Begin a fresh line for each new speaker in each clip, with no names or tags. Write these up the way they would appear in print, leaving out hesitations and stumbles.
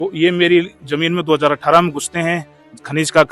तो ये मेरी जमीन में 2018 में घुसते हैं, खनिज का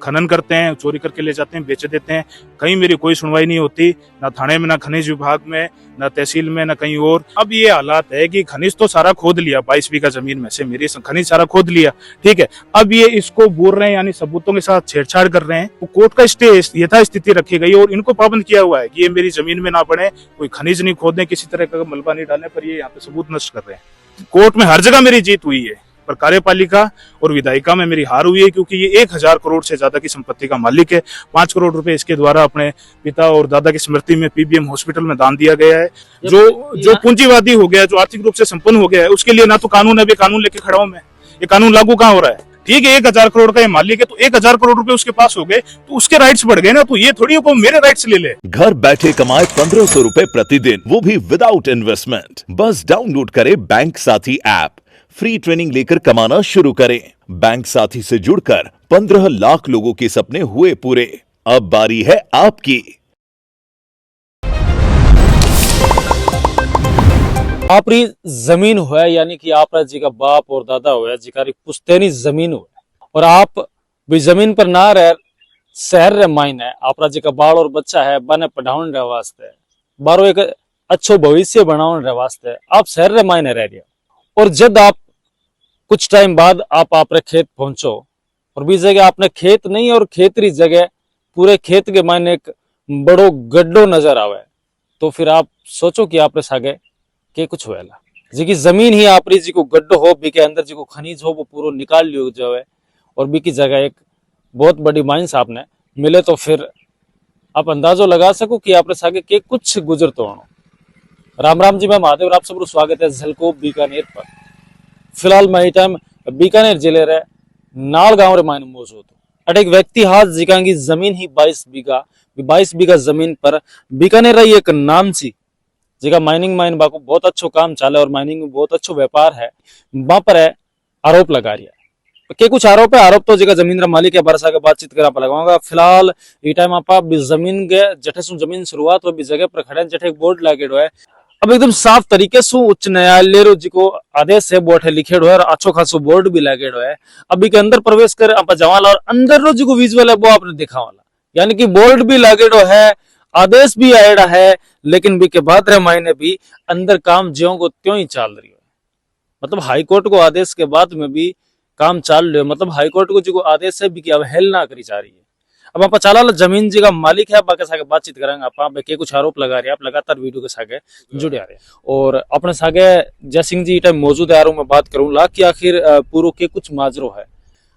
खनन करते हैं, चोरी करके ले जाते हैं, बेच देते हैं। कहीं मेरी कोई सुनवाई नहीं होती, ना थाने में, ना खनिज विभाग में, ना तहसील में, ना कहीं और। अब ये हालात है कि खनिज तो सारा खोद लिया, 22 बीघा जमीन में से मेरी खनिज सारा खोद लिया, ठीक है। अब ये इसको बोल रहे हैं, यानी सबूतों के साथ छेड़छाड़ कर रहे हैं। तो कोर्ट का स्टे यथास्थिति रखी गई और इनको पाबंद किया हुआ है कि ये मेरी जमीन में ना बढ़े, कोई खनिज नहीं खोदने, किसी तरह का मलबा नहीं डालने, पर ये यहाँ पे सबूत नष्ट कर रहे हैं। कोर्ट में हर जगह मेरी जीत हुई है, पर कार्यपालिका और विधायिका में मेरी हार हुई है, क्योंकि ये 1000 करोड़ से ज्यादा की संपत्ति का मालिक है। 5 करोड़ रुपए इसके द्वारा अपने पिता और दादा की स्मृति में पीबीएम हॉस्पिटल में दान दिया गया है। जो पूंजीवादी हो गया, जो आर्थिक रूप से संपन्न हो गया है, उसके लिए ना तो कानून है, भी कानून लेके खड़ा हूं मैं। ये कानून लागू कहाँ हो रहा है? ठीक है, 1000 करोड़ का ये मालिक है, तो 1000 करोड़ रुपए उसके पास हो गए, तो उसके राइट्स बढ़ गए ना, तो ये थोड़ी को मेरे राइट्स ले ले।
घर बैठे कमाए 1500 रुपए प्रतिदिन, वो भी विदाउट इन्वेस्टमेंट। बस डाउनलोड करें बैंक साथी ऐप, फ्री ट्रेनिंग लेकर कमाना शुरू करें। बैंक साथी से जुड़कर 15 लाख लोगों के सपने हुए पूरे। अब बारी है आपकी।
आपरी जमीन हुआ, यानी कि आप जी का बाप और दादा हुआ, जी का पुश्तैनी जमीन हुआ, और आप भी जमीन पर ना रह शहर रे मायने है, आप जी का बाल और बच्चा है बने पढ़ाने रे वास्ते, बारो एक अच्छो भविष्य बनाने रे वास्ते आप शहर रे मायने रह रहे। और जब आप कुछ टाइम बाद आप आपरे खेत पहुंचो और भी जगह आपने खेत नहीं और खेतरी जगह पूरे खेत के मायने एक बड़ो गड्ढो नजर आवे, तो फिर आप सोचो कि आपरे सागे के कुछ हुएला। जी की जमीन ही आपरी जी को गड्ढो हो, बी के अंदर जी को खनिज हो, वो पूरा निकाल लियो जावे और बी की जगह एक बहुत बड़ी माइंस आपने मिले, तो फिर आप अंदाजो लगा सको कि आपरे सागे के कुछ गुजरतो हो। राम राम जी, मैं महादेव, आप सबको स्वागत है झलको बीकानेर पर। फिलहाल मैं इस टाइम बीकानेर जिले रे नाल गांव रे मायने मौजूद हूँ। अटे एक व्यक्ति हाथ जिका की जमीन ही 22 बीघा जमीन पर बीकानेर रही एक नाम सी जिका माइनिंग बाको बहुत अच्छो काम चाले और माइनिंग में बहुत अच्छो व्यापार है, वहां पर है आरोप लगा रही है। के कुछ आरोप है, आरोप तो जिका जमीन रा मालिक है बरसा के बातचीत करा पर लगाऊंगा। फिलहाल ये टाइम आप जमीन के जठे सु जमीन शुरुआत हो भी जगह पर खड़े जठे एक बोर्ड लागेड़ो है। अब एकदम साफ तरीके से उच्च न्यायालय रो जी को आदेश है, बोर्ड है लिखेड़ो है और अच्छो खासो बोर्ड भी लागेड़ो है। अभी के अंदर प्रवेश कर आप जवाला और अंदर रो जी को विजुअल है वो आपने देखा वाला, यानी कि बोर्ड भी लागेड़ो है, आदेश भी आएड़ा है, लेकिन भी के बाद रे मायने भी अंदर काम ज्यों को त्यों ही चाल रही है। मतलब हाईकोर्ट को आदेश के बाद में भी काम चाल रहे हो, मतलब हाईकोर्ट को जी को आदेश है भी की अवहेलना करी जा रही है। अब आप चाला जमीन जी का मालिक है, आप सागे बातचीत करेंगे, आप के कुछ आरोप लगा रहे हैं, आप लगातार वीडियो के सागे जुड़े आ रहे हैं और अपने सागे जय सिंह जी टाइम मौजूद है। मैं बात करूंगा कि आखिर पूरो के कुछ माजरो है।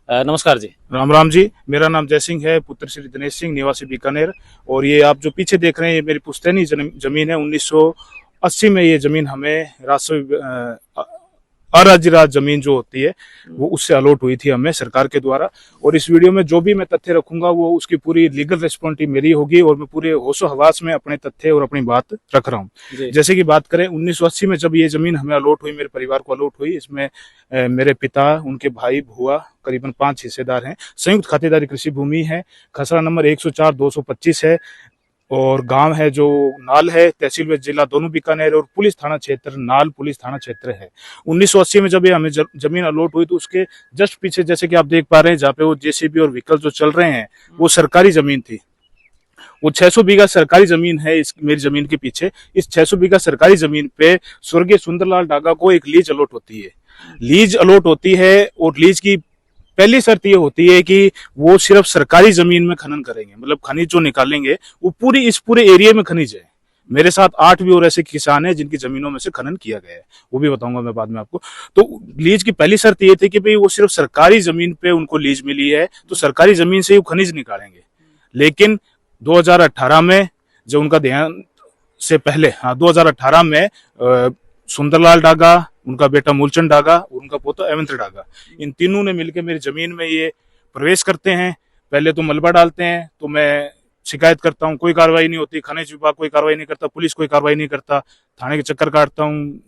नमस्कार जी।
राम राम जी, मेरा नाम जय सिंह है, पुत्र श्री दिनेश सिंह, निवासी बीकानेर। और ये आप जो पीछे देख रहे हैं ये मेरी पुश्तैनी जमीन है। 1980 में ये जमीन हमें अराजी जमीन जो होती है वो उससे अलॉट हुई थी हमें सरकार के द्वारा। और इस वीडियो में जो भी मैं तथ्य रखूंगा वो उसकी पूरी लीगल रिस्पॉन्सिबिलिटी मेरी होगी और मैं पूरे होशो हवास में अपने तथ्य और अपनी बात रख रहा हूँ। जैसे कि बात करें 1980 में जब ये जमीन हमें अलॉट हुई, मेरे परिवार को अलॉट हुई, इसमें मेरे पिता, उनके भाई, भुआ, करीबन 5 हिस्सेदार हैं। संयुक्त खातेदारी कृषि भूमि है, खसरा नंबर 104/225 है और गांव है जो नाल है, तहसील व जिला दोनों बीकानेर और पुलिस थाना क्षेत्र नाल पुलिस थाना क्षेत्र है। 1980 में जब ये हमें जमीन अलॉट हुई तो उसके जस्ट पीछे जैसे कि आप देख पा रहे हैं जहाँ पे वो जेसीबी और व्हीकल जो चल रहे हैं वो सरकारी जमीन थी। वो 600 बीघा सरकारी जमीन है इस मेरी जमीन के पीछे। इस 600 बीघा सरकारी जमीन पे स्वर्गीय सुंदरलाल डागा को एक लीज अलॉट होती है। लीज अलॉट होती है और लीज की पहली शर्त ये होती है कि वो सिर्फ सरकारी जमीन में खनन करेंगे, मतलब खनिज जो निकालेंगे वो इस पूरे एरिया में खनिज है। मेरे साथ 8 भी और ऐसे किसान हैं जिनकी जमीनों में से खनन किया गया है, वो भी बताऊंगा मैं बाद में आपको। तो लीज की पहली शर्त ये थी कि भाई वो सिर्फ सरकारी जमीन पे उनको लीज मिली है तो सरकारी जमीन से ही खनिज निकालेंगे। लेकिन 2018 में जो उनका देहांत से पहले 2018 में सुंदरलाल डागा, उनका बेटा मूलचंद डागा और उनका पोता एवंत्र डागा, इन तीनों ने मिलकर मेरी जमीन में ये प्रवेश करते हैं। पहले तो मलबा डालते हैं, तो मैं शिकायत करता हूँ, कोई कार्रवाई नहीं होती। खनिज विभाग कोई कार्रवाई नहीं करता, पुलिस कोई कार्रवाई नहीं करता, थाने के चक्कर काटता हूँ।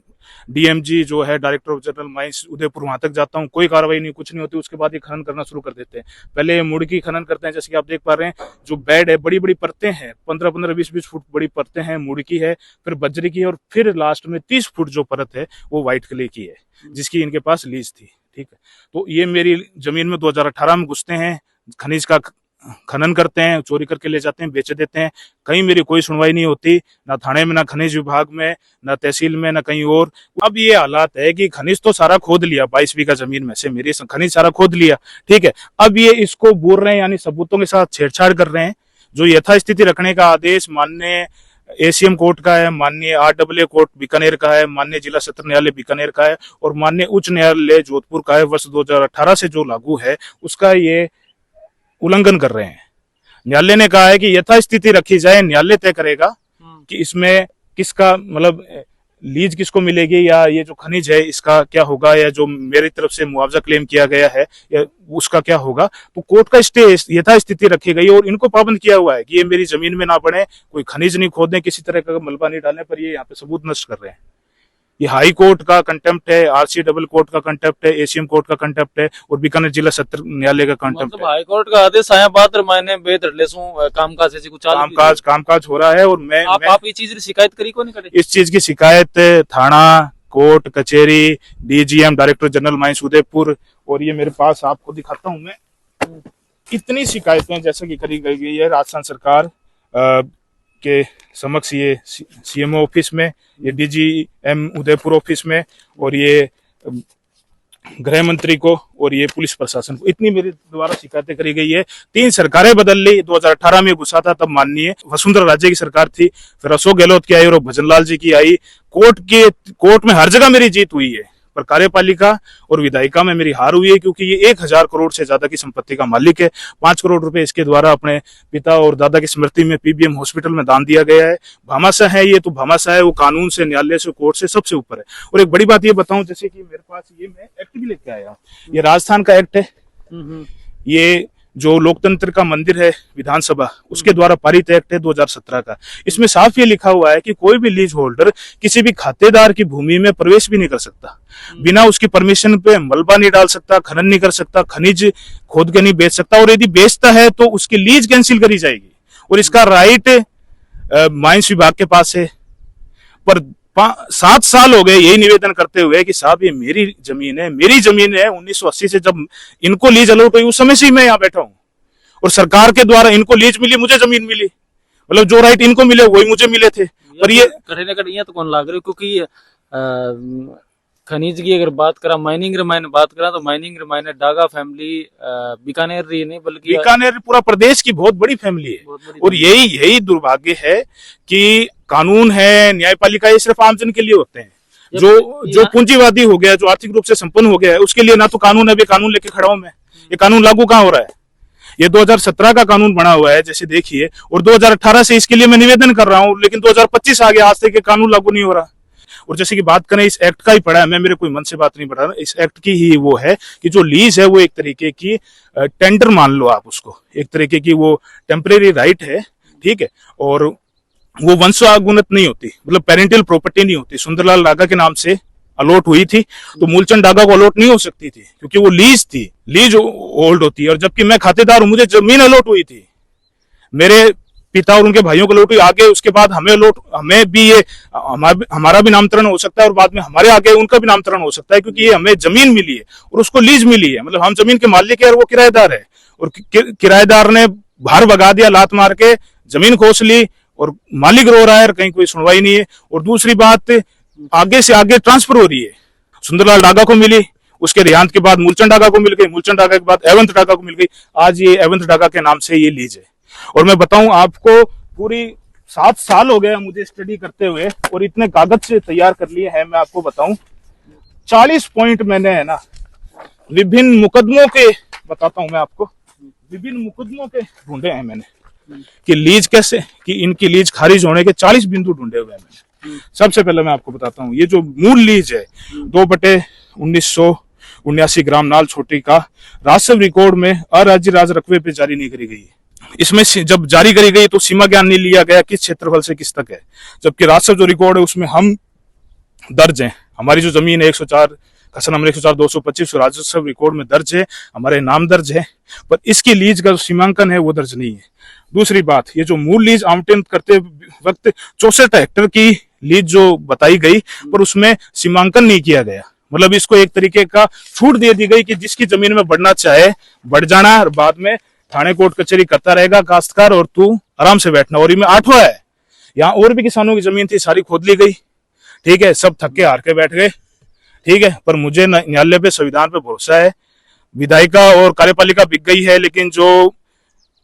डीएमजी जो है director of general mines Udaipur, वहां तक जाता हूँ, कोई कार्रवाई नहीं, कुछ नहीं होती। उसके बाद ये खनन करना शुरू कर देते हैं। पहले मुड़की खनन करते हैं, जैसे कि आप देख पा रहे हैं जो बेड है, बड़ी बड़ी परतें हैं, 15-15, 20-20 फुट बड़ी परतें हैं, मुड़की है, फिर बजरी की है और फिर लास्ट में 30 फुट जो परत है वो व्हाइट क्ले की है जिसकी इनके पास लीज थी। ठीक है। तो ये मेरी जमीन में 2018 में घुसते हैं, खनिज का खनन करते हैं, चोरी करके ले जाते हैं, बेच देते हैं। कहीं मेरी कोई सुनवाई नहीं होती, ना थाने में, ना खनिज विभाग में, ना तहसील में, ना कहीं और। अब ये हालात है कि खनिज तो सारा खोद लिया, 22 बीघा जमीन में से मेरी खनिज सारा खोद लिया, ठीक है। अब ये इसको बोल रहे हैं, यानी सबूतों के साथ छेड़छाड़ कर रहे हैं। जो यथास्थिति रखने का आदेश माननीय एसीएम कोर्ट का है, माननीय RAA कोर्ट बीकानेर का है, माननीय जिला सत्र न्यायालय बीकानेर का है और माननीय उच्च न्यायालय जोधपुर का है, वर्ष 2018 से जो लागू है उसका ये उल्लंघन कर रहे हैं। न्यायालय ने कहा है कि यथास्थिति रखी जाए, न्यायालय तय करेगा कि इसमें किसका मतलब लीज किसको मिलेगी, या ये जो खनिज है इसका क्या होगा, या जो मेरी तरफ से मुआवजा क्लेम किया गया है या उसका क्या होगा। तो कोर्ट का स्टे यथास्थिति रखी गई और इनको पाबंद किया हुआ है कि ये मेरी जमीन में ना बढ़े, कोई खनिज नहीं खोदने, किसी तरह का मलबा नहीं डालने, पर ये यहाँ पे सबूत नष्ट कर रहे हैं। ये हाई कोर्ट का कंटेम्प्ट है, RC कोर्ट का कंटेम्प्ट है, एसीएम कोर्ट का कंटेम्प्ट है और बीकानेर जिला सत्र न्यायालय का कंटेम्प्ट
मतलब हाई कोर्ट का आदेश आया बात मायने बेतरलेसू कामकाज ऐसी कुछ
कामकाज हो रहा है। और
आप ये चीज शिकायत करी को नहीं करे?
इस चीज की शिकायत थाना, कोर्ट कचहरी, DGM director general mines Udaipur, और ये मेरे पास आपको दिखाता हूं मैं, इतनी शिकायतें जैसे कि करी गई है राजस्थान सरकार के समक्ष, ये CMO ऑफिस में, ये DGM उदयपुर ऑफिस में, और ये गृह मंत्री को और ये पुलिस प्रशासन को, इतनी मेरे द्वारा शिकायतें करी गई है। 3 सरकारें बदल ली, 2018 में घुसा था तब माननीय वसुंधरा राजे की सरकार थी, फिर अशोक गहलोत की आई और भजनलाल जी की आई। कोर्ट में हर जगह मेरी जीत हुई है, पर कार्यपालिका और विधायिका में मेरी हार हुई है, क्योंकि ये 1000 करोड़ से ज्यादा की संपत्ति का मालिक है। 5 करोड़ रुपए इसके द्वारा अपने पिता और दादा की स्मृति में PBM हॉस्पिटल में दान दिया गया है। भामाशाह है ये, तो भामाशाह है, वो कानून से, न्यायालय से, कोर्ट से सबसे ऊपर है। और एक बड़ी बात ये बताऊं, जैसे कि मेरे पास ये मैं एक्ट भी लेके आया, ये राजस्थान का एक्ट है, ये जो लोकतंत्र का मंदिर है विधानसभा, उसके द्वारा पारित एक्ट है 2017 का। इसमें साफ ये लिखा हुआ है कि कोई भी लीज होल्डर किसी भी खातेदार की भूमि में प्रवेश भी नहीं कर सकता, बिना उसकी परमिशन पे मलबा नहीं डाल सकता, खनन नहीं कर सकता, खनिज खोद के नहीं बेच सकता, और यदि बेचता है तो उसकी लीज कैंसिल करी जाएगी। और इसका राइट माइंस विभाग के पास है। पर 7 साल हो गए यही निवेदन करते हुए कि साहब ये मेरी जमीन है, मेरी जमीन है। 1980 से जब इनको लीज अलॉट हुई उस समय से मैं यहाँ बैठा हूँ, और सरकार के द्वारा इनको लीज मिली, मुझे जमीन मिली, मतलब जो राइट इनको मिले वही मुझे मिले थे। पर ये
कठिन कठिन तो कौन लाग रहे, क्योंकि खनिज की अगर बात करा, माइनिंग मायने बात करा, तो माइनिंग मायने डागा फैमिली बीकानेर रही नहीं, बल्कि
बीकानेर पूरा प्रदेश की बहुत बड़ी फैमिली है। और यही दुर्भाग्य है कि कानून है, न्यायपालिका, ये सिर्फ आमजन के लिए होते हैं। जो पूंजीवादी हो गया, जो आर्थिक रूप से संपन्न हो गया है, उसके लिए ना तो कानून है, कानून लेके खड़ा हूं मैं। ये कानून लागू कहाँ हो रहा है? ये 2017 का कानून बना हुआ है, जैसे देखिए, और 2018 से इसके लिए मैं निवेदन कर रहा हूं, लेकिन 2025 आ गया, आज तक कानून लागू नहीं हो रहा। और जैसे कि बात करें इस एक्ट का ही पढ़ा है, मैं मेरे कोई मन से बात नहीं बढ़ा रहा, इस एक्ट की ही वो है कि जो लीज है वो एक तरीके की टेंडर मान लो आप उसको, एक तरीके की वो टेम्परेरी राइट है, ठीक है। और वो वंशानुगत नहीं होती, मतलब पेरेंटल प्रॉपर्टी नहीं होती। सुंदरलाल डागा के नाम से अलॉट हुई थी, तो मूलचंद डागा को अलॉट नहीं हो सकती थी, क्योंकि वो लीज थी, लीज होल्ड होती है। और जबकि मैं खातेदार हूं, मुझे जमीन अलॉट हुई थी, मेरे पिता और उनके भाइयों को अलॉट हुई, आगे उसके बाद हमें भी ये हमारा भी नामकरण हो सकता है, और बाद में हमारे आगे उनका भी नामकरण हो सकता है, क्योंकि ये हमें जमीन मिली है और उसको लीज मिली है। मतलब हम जमीन के मालिक है और वो किराएदार है, और किराएदार ने बाहर भगा दिया, लात मार के जमीन खोस ली, और मालिक रो रहा है और कहीं कोई सुनवाई नहीं है। और दूसरी बात, आगे से आगे ट्रांसफर हो रही है। सुंदरलाल डागा को मिली, उसके देहांत के बाद मूलचंद डागा को मिल गई, मूलचंद डागा के बाद एवंत डागा को मिल गई, आज ये एवंत डागा के नाम से ये लीज है। और मैं बताऊं आपको, पूरी 7 साल हो गया मुझे स्टडी करते हुए, और इतने कागज से तैयार कर लिए हैं। मैं आपको बताऊं 40 पॉइंट मैंने, है ना, विभिन्न मुकदमों के बताता हूं मैं आपको, विभिन्न मुकदमों के ढूंढे हैं मैंने कि लीज कैसे, कि इनकी लीज खारिज होने के 40 बिंदु ढूंढे हुए हैं मैंने। सबसे पहले मैं आपको बताता हूँ, ये जो मूल लीज है 2/1979 ग्राम नाल छोटी का राजस्व रिकॉर्ड में अराज्य राज रकबे पे जारी नहीं करी गई है। इसमें जब जारी करी गई तो सीमा ज्ञान नहीं लिया गया किस क्षेत्रफल से किस तक है, जबकि राजस्व जो रिकॉर्ड है उसमें हम दर्ज हैं। हमारी जो जमीन है 104 खसन नंबर 104/225 राजस्व रिकॉर्ड में दर्ज है, हमारे नाम दर्ज है, पर इसकी लीज का जो सीमांकन है वो दर्ज नहीं है। दूसरी बात, ये जो मूल लीज आवंटन करते वक्त 64 हेक्टेयर की लीज जो बताई गई, पर उसमें सीमांकन नहीं किया गया, मतलब इसको एक तरीके का छूट दे दी गई कि जिसकी जमीन में बढ़ना चाहे बढ़ जाना, और बाद में थाने कोर्ट कचहरी करता रहेगा काश्तकार, और तू आराम से बैठना। और ये 8वां है। यहाँ और भी किसानों की जमीन थी, सारी खोद ली गई, ठीक है, सब थक के हार के बैठ गए, ठीक है। पर मुझे न्यायालय पे, संविधान पे भरोसा है। विधायिका और कार्यपालिका बिक गई है, लेकिन जो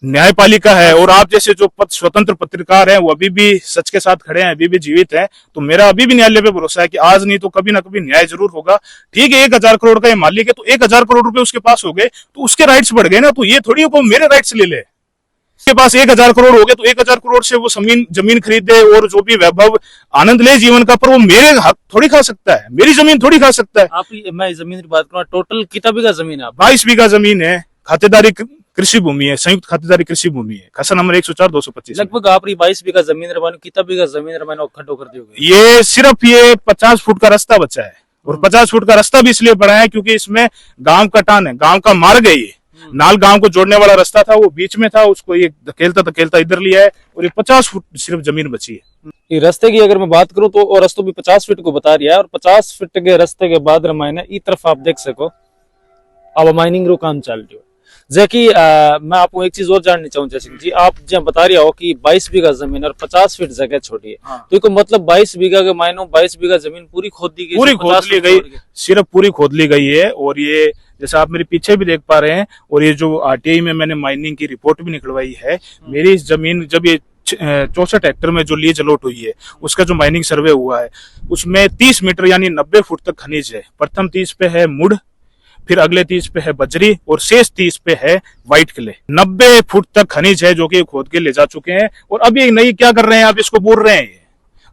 न्यायपालिका है और आप जैसे जो स्वतंत्र पत्रकार हैं वो अभी भी सच के साथ खड़े हैं, अभी भी जीवित हैं। तो मेरा अभी भी न्यायालय पे भरोसा है कि आज नहीं तो कभी ना कभी न्याय जरूर होगा। ठीक है, 1000 करोड़ का ये मालिक है, तो 1000 करोड़ रुपए उसके पास हो गए तो उसके राइट्स बढ़ गए ना। तो ये थोड़ी को मेरे राइट्स ले ले। उसके पास 1000 करोड़ हो गए तो 1000 करोड़ से वो जमीन खरीदे और जो भी वैभव आनंद ले जीवन का, पर वो मेरे हक थोड़ी खा सकता है, मेरी जमीन थोड़ी खा सकता है।
आप मैं जमीन की बात करूँ, टोटल कितना बीघा जमीन है आप?
22 बीघा जमीन है, खातेदारी कृषि भूमि है, संयुक्त खातेदारी कृषि भूमि है, खाता नंबर 104/225।
लगभग आप 22 बीघा जमीन रमानो, कितना बीघा जमीन रमानो खड्डो कर दियोगे?
ये सिर्फ ये 50 फुट का रास्ता बचा है, और 50 फुट का रास्ता भी इसलिए बना है क्योंकि इसमें गांव का टान है, गांव का मार्ग है। ये नाल गांव को जोड़ने वाला रास्ता था, वो बीच में था, उसको ये धकेलता धकेलता इधर लिया है, और ये 50 फुट सिर्फ जमीन बची है।
ये रास्ते की अगर मैं बात करूं तो और रास्ता भी 50 फीट को बता रहा है, और 50 फीट के रास्ते के बाद रमायने ई तरफ आप देख सको अब माइनिंग रो काम चल रही है। जैकी मैं आपको एक चीज और जाननी चाहूँ, जैसे जी आप जब बता रहे हो कि 22 बीघा जमीन और 50 फीट जगह छोड़ी है,
हाँ।
तो इसको मतलब 22 बीघा के मायनों 22 बीघा जमीन पूरी खोद दी गई,
पूरी खोद ली गई, सिर्फ पूरी खोद ली गई है। और ये जैसा आप मेरे पीछे भी देख पा रहे हैं, और ये जो आरटीआई में मैंने माइनिंग की रिपोर्ट भी निकलवाई है, मेरी इस जमीन जब ये 64 हेक्टर में जो लीज अलॉट हुई है, उसका जो माइनिंग सर्वे हुआ है उसमें 30 मीटर यानी 90 फुट तक खनिज है। प्रथम 30 पे है मुड़, फिर अगले 30 पे है बजरी, और शेष 30 पे है व्हाइट क्ले। 90 फुट तक खनिज है जो कि खोद के ले जा चुके हैं, और अब ये नहीं क्या कर रहे हैं, आप इसको बोल रहे हैं,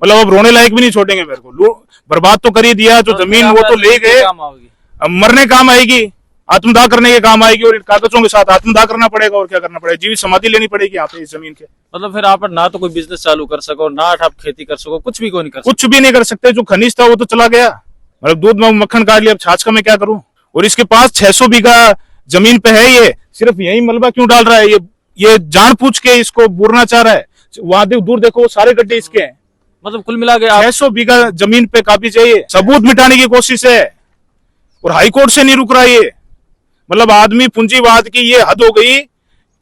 मतलब अब रोने लायक भी नहीं छोड़ेंगे मेरे को। बर्बाद तो कर ही दिया, जो जमीन वो तो ले गए, अब मरने काम आएगी, आत्मदाह करने के काम आएगी, और इन कागजों के साथ आत्मदाह करना पड़ेगा, और क्या करना पड़ेगा, जीवित समाधि लेनी पड़ेगी यहाँ पे इस जमीन के।
मतलब फिर आप ना तो कोई बिजनेस चालू कर सको, ना आप खेती कर सको, कुछ भी नहीं कर
कुछ भी नहीं कर सकते। जो खनिज था वो तो चला गया, मतलब दूध में मक्खन काट लिया, अब छाछ का मैं क्या करूं। और इसके पास 600 बीघा जमीन पे है, ये सिर्फ यही मलबा क्यों डाल रहा है, ये जान पूछ के इसको बुरना चाह रहा है। वहां दूर देखो, वो सारे गड्ढे इसके हैं।
मतलब कुल मिला के
600 बीघा जमीन पे काफी चाहिए, सबूत मिटाने की कोशिश है, और हाईकोर्ट से नहीं रुक रहा ये। मतलब आदमी पूंजीवाद की ये हद हो गई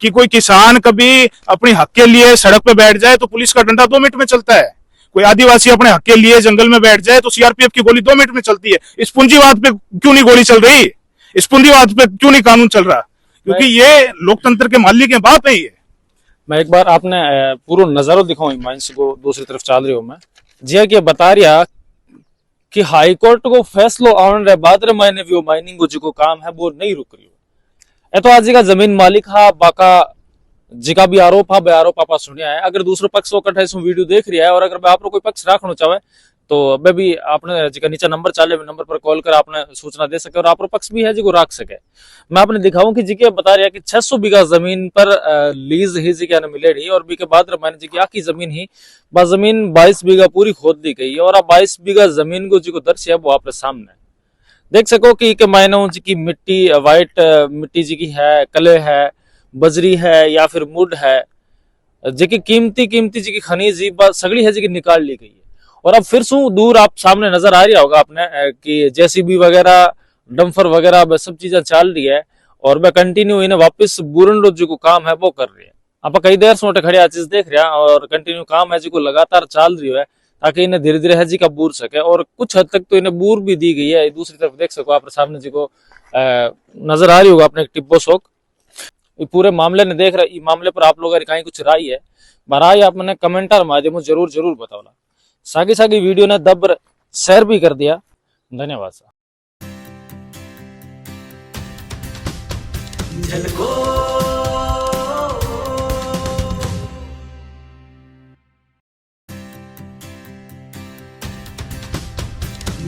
कि कोई किसान कभी अपने हक के लिए सड़क पे बैठ जाए तो पुलिस का डंडा 2 मिनट में चलता है, कोई आदिवासी अपने हक के लिए जंगल में बैठ जाए तो सीआरपीएफ की गोली 2 मिनट में चलती है। इस पूंजीवाद पे क्यों नहीं गोली चल रही, इस पूंजीवाद पे क्यों नहीं कानून चल रहा? क्योंकि ये लोकतंत्र के मालिक के बाप है। ये
मैं एक बार आपने पूरा नजारा दिखाऊं माइंस को, दूसरी तरफ चल रही हूँ मैं जी, कि बता रहा कि हाईकोर्ट को फैसलो आने रे बाद रे मैंने भी माइनिंग को जो काम है वो नहीं रुक रही है। तो आज का जमीन मालिक हा बाका जिका भी आरोप हा, आरोप आपा सुनिया है। अगर दूसरो पक्ष वो कट है वीडियो देख रहा है, और अगर आप कोई पक्ष राखना चाहे तो अबे भी आपने जिका नीचे नंबर चाले नंबर पर कॉल कर आपने सूचना दे सके, और आप पक्ष भी है जो राख सके। मैं आपने दिखाऊं कि जी के बता रहा कि 600 बीघा जमीन पर लीज ही जी के मिले रही, और बी के बाद मैंने जी की जमीन ही जमीन 22 बीघा पूरी खोद दी गई है, और अब 22 बीघा जमीन को जी को दर्श है वो आपके सामने देख सको कि मायनो जी की मिट्टी व्हाइट मिट्टी जी की है, कले है, बजरी है या फिर मुड है, जी की कीमती जी की खनिज सगड़ी है जी की निकाल ली गई है। और अब फिर सू दूर आप सामने नजर आ रहा होगा आपने कि जेसीबी वगैरह, डंफर वगैरह सब चीजें चल रही है, और वह कंटिन्यू इन्हें वापस बुरन रो जो काम है वो कर रही है। आप कई देर से खड़े चीज देख रहा, और कंटिन्यू काम है जी को लगातार चल रही है, ताकि इन्हें धीरे धीरे है जी का बूर सके, और कुछ हद तक तो इन्हें बूर भी दी गई है। दूसरी तरफ देख सको आप सामने जी को नजर आ रही होगा अपने टिब्बो शोक। पूरे मामले ने देख रहे, मामले पर आप लोग कहीं कुछ राय है बराई आप मैंने कमेंटर माध्यम जरूर बताओला। सागी वीडियो ने दब शेयर भी कर दिया। धन्यवाद सा।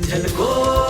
झलको